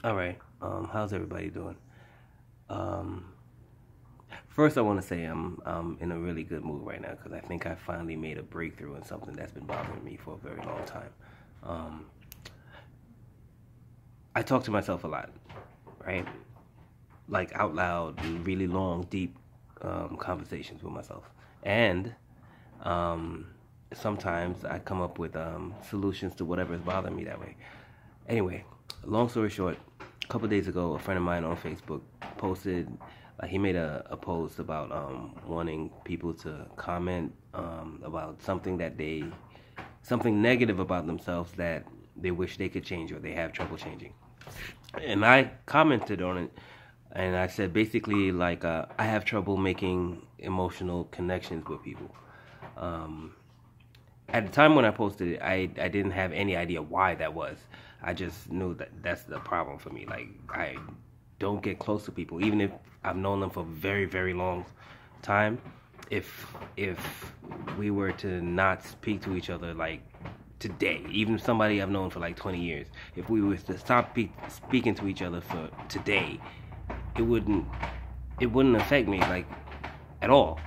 All right. How's everybody doing? Um, First, I want to say I'm in a really good mood right now because I think I finally made a breakthrough in something that's been bothering me for a very long time. Um, I talk to myself a lot, right? Like out loud, really long, deep conversations with myself, and um, sometimes I come up with solutions to whatever is bothering me that way. Anyway, long story short, a couple days ago, a friend of mine on Facebook posted, he made a post about wanting people to comment about something negative about themselves that they wish they could change or they have trouble changing. And I commented on it, and I said basically I have trouble making emotional connections with people. Um, at the time when I posted it, I didn't have any idea why that was. I just knew that that's the problem for me. Like, I don't get close to people, even if I've known them for a very, very long time. If we were to not speak to each other like today, even somebody I've known for like 20 years, if we were to stop speaking to each other for today, it wouldn't it wouldn't affect me like at all.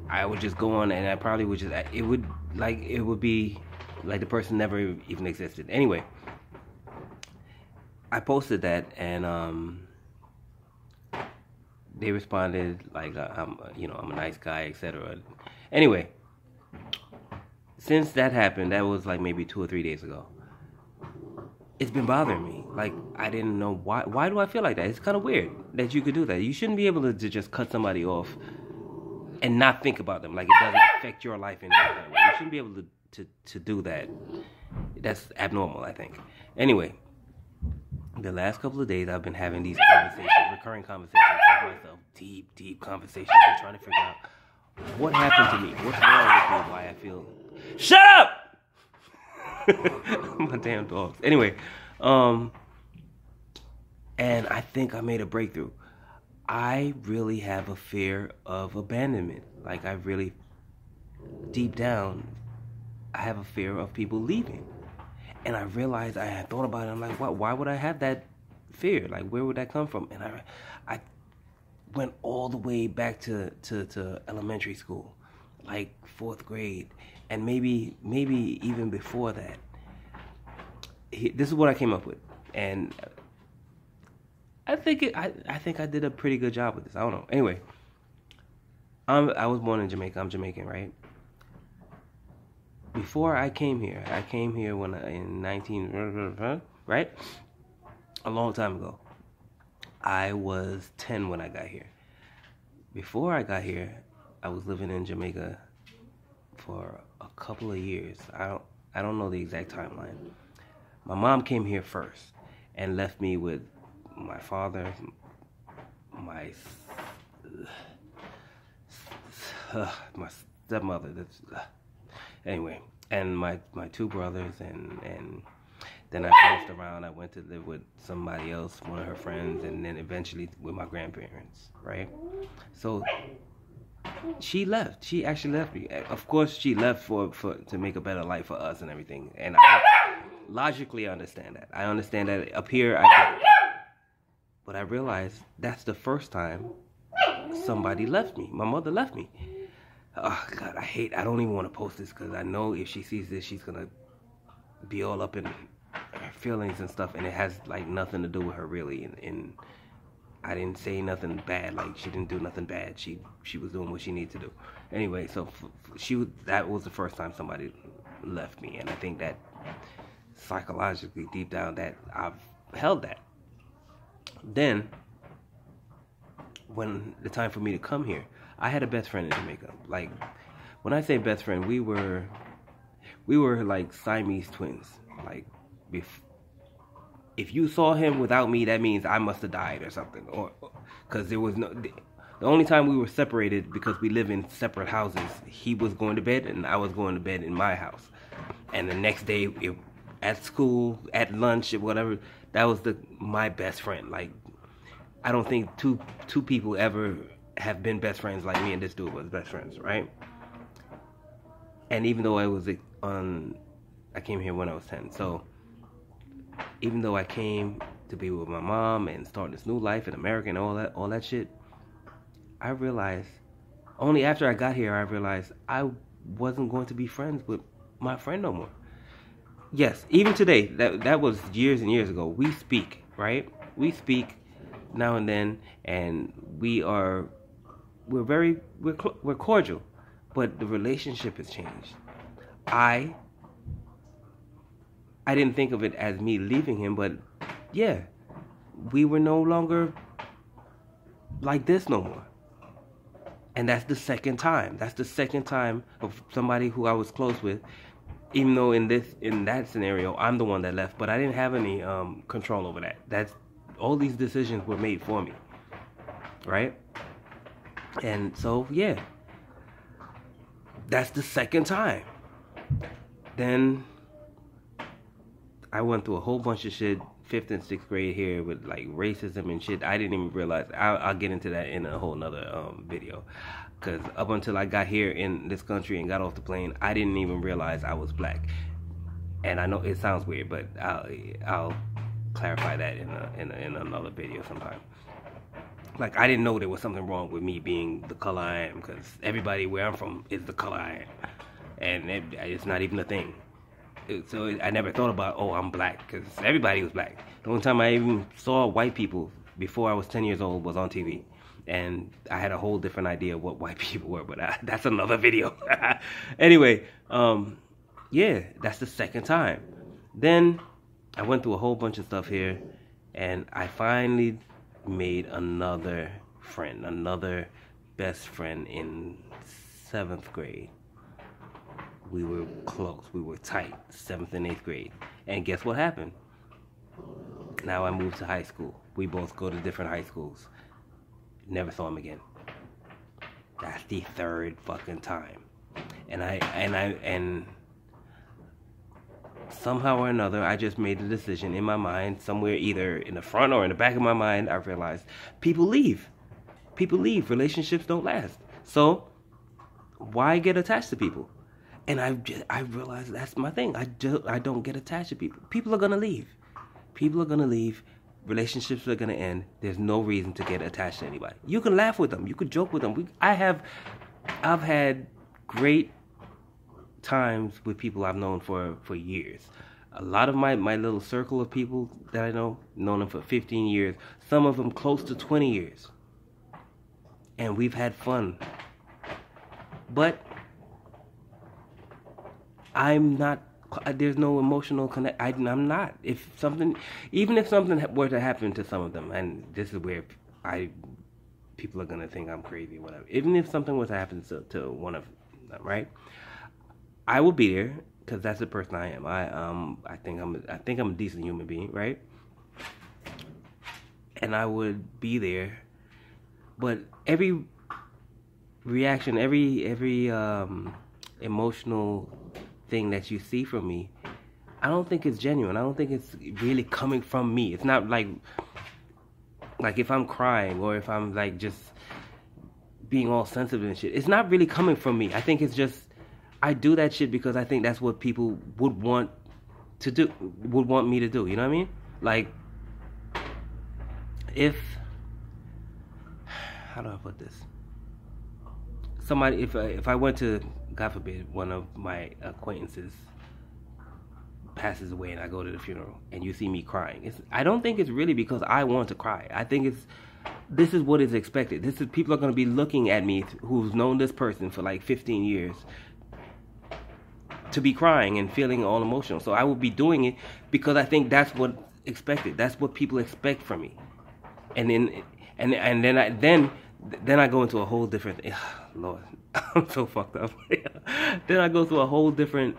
I would just go on and I probably would just it would be like the person never even existed. Anyway, I posted that and they responded like I'm a nice guy, etc. Anyway, since that happened, that was like maybe 2 or 3 days ago. It's been bothering me. Like, I didn't know why. Why do I feel like that? It's kind of weird that you could do that. You shouldn't be able to just cut somebody off and not think about them. Like, it doesn't affect your life in any way. You shouldn't be able to do that. That's abnormal, I think. Anyway, the last couple of days I've been having these recurring conversations with myself, deep conversations. I'm trying to figure out what happened to me, what's wrong with me, why I feel. Shut up! My damn dogs. Anyway, and I think I made a breakthrough. I really have a fear of abandonment. Like, I really, deep down, I have a fear of people leaving. And I realized I had thought about it. I'm like, why would I have that fear? Like, where would that come from? And I went all the way back to elementary school, like fourth grade, and maybe even before that. This is what I came up with, and I think I did a pretty good job with this. I don't know. Anyway, I was born in Jamaica. I'm Jamaican, right? Before I came here when in 19, right? A long time ago. I was 10 when I got here. Before I got here, I was living in Jamaica for a couple of years. I don't know the exact timeline. My mom came here first and left me with my father, my my stepmother. Anyway, and my two brothers, and then I bounced around. I went to live with somebody else, one of her friends, and then eventually with my grandparents, right? So she left. She actually left me. Of course, she left for to make a better life for us and everything. And I logically understand that. I understand that up here I get it. But I realized that's the first time somebody left me. My mother left me. Oh God, I don't even want to post this because I know if she sees this, she's gonna be all up in her feelings and stuff, and it has like nothing to do with her really. And I didn't say nothing bad. Like, she didn't do nothing bad. She was doing what she needed to do. Anyway, so that was the first time somebody left me, and I think that psychologically, deep down, that I've held that. Then, when the time for me to come here, I had a best friend in Jamaica. Like, when I say best friend, we were like Siamese twins. Like, if you saw him without me, that means I must have died or something. Or because there was no. The only time we were separated because we live in separate houses. He was going to bed and I was going to bed in my house. And the next day, at school, at lunch, or whatever, that was my best friend. Like, I don't think two people ever have been best friends like me and this dude was best friends, right? And even though I came here when I was 10, so even though I came to be with my mom and start this new life in America and all that shit, I realized, only after I got here, I realized I wasn't going to be friends with my friend no more. Yes, even today, that was years and years ago. We speak, right? We speak now and then, and we're cordial, but the relationship has changed. I didn't think of it as me leaving him, but yeah, we were no longer like this no more. And that's the second time. That's the second time of somebody who I was close with, even though in that scenario, I'm the one that left, but I didn't have any control over that. All these decisions were made for me, right? And so, yeah, that's the second time. Then I went through a whole bunch of shit, 5th and 6th grade here with like racism and shit. I didn't even realize. I'll get into that in a whole nother video. Because up until I got here in this country and got off the plane, I didn't even realize I was black. And I know it sounds weird, but I'll clarify that in another video sometime. Like, I didn't know there was something wrong with me being the color I am, because everybody where I'm from is the color I am. And it's not even a thing. So I never thought about, oh, I'm black, because everybody was black. The only time I even saw white people before I was 10 years old was on TV. And I had a whole different idea of what white people were, but that's another video. Anyway, yeah, that's the second time. Then I went through a whole bunch of stuff here, and I finally made another friend, another best friend in 7th grade. We were close, we were tight, 7th and 8th grade. And guess what happened? Now I moved to high school. We both go to different high schools. Never saw him again. That's the third fucking time. And somehow or another, I just made the decision in my mind, somewhere either in the front or in the back of my mind, I realized people leave. People leave. Relationships don't last. So why get attached to people? And I realized that's my thing. I don't get attached to people. People are gonna leave. People are gonna leave. Relationships are gonna end. There's no reason to get attached to anybody. You can laugh with them. You can joke with them. I've had great times with people I've known for years. A lot of my little circle of people that I known them for 15 years. Some of them close to 20 years. And we've had fun. But I'm not, there's no emotional connect. I'm not. Even if something were to happen to some of them, and this is where people are gonna think I'm crazy or whatever. Even if something was to happen to one of them, right? I will be there because that's the person I am. I think I'm a decent human being, right? And I would be there, but every reaction, every emotional thing that you see from me, I don't think it's genuine. I don't think it's really coming from me. It's not like if I'm crying or if I'm like just being all sensitive and shit, it's not really coming from me. I think it's just, I do that shit because I think that's what people would want me to do. You know what I mean? Like, how do I put this? Somebody, if I went to, God forbid, one of my acquaintances passes away and I go to the funeral and you see me crying, I don't think it's really because I want to cry. I think this is what is expected. People are going to be looking at me who's known this person for like 15 years to be crying and feeling all emotional. So I will be doing it because I think that's what's expected. That's what people expect from me. And then I go into a whole different, Lord, I'm so fucked up. Then I go through a whole different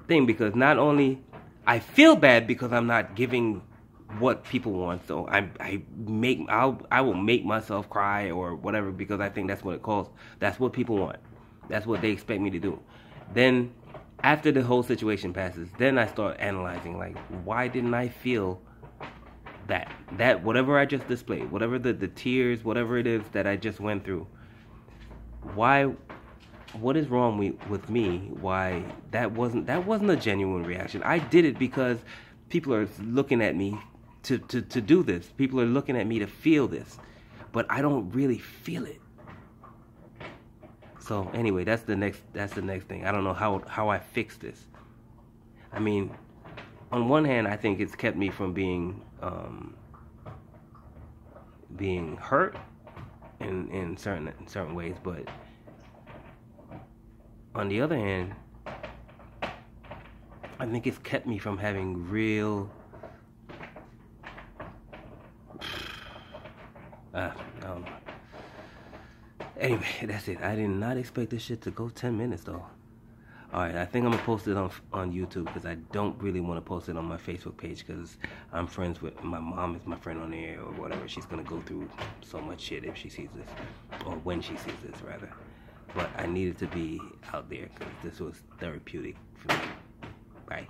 thing because not only I feel bad because I'm not giving what people want, so I will make myself cry or whatever because I think that's what it calls. That's what people want. That's what they expect me to do. Then after the whole situation passes, then I start analyzing, like, why didn't I feel that whatever I just displayed, whatever the tears, whatever it is that I just went through, what is wrong with me? Why that wasn't a genuine reaction? I did it because people are looking at me to do this. People are looking at me to feel this, but I don't really feel it. So anyway, that's the next thing. I don't know how I fix this. I mean, on one hand, I think it's kept me from being hurt in certain ways, but on the other hand, I think it's kept me from having real anyway, that's it. I did not expect this shit to go 10 minutes though. Alright, I think I'm gonna post it on YouTube, because I don't really want to post it on my Facebook page, because I'm friends with my mom. Is my friend on there or whatever. She's gonna go through so much shit if she sees this, or when she sees this rather. But I needed to be out there because this was therapeutic for me. Bye.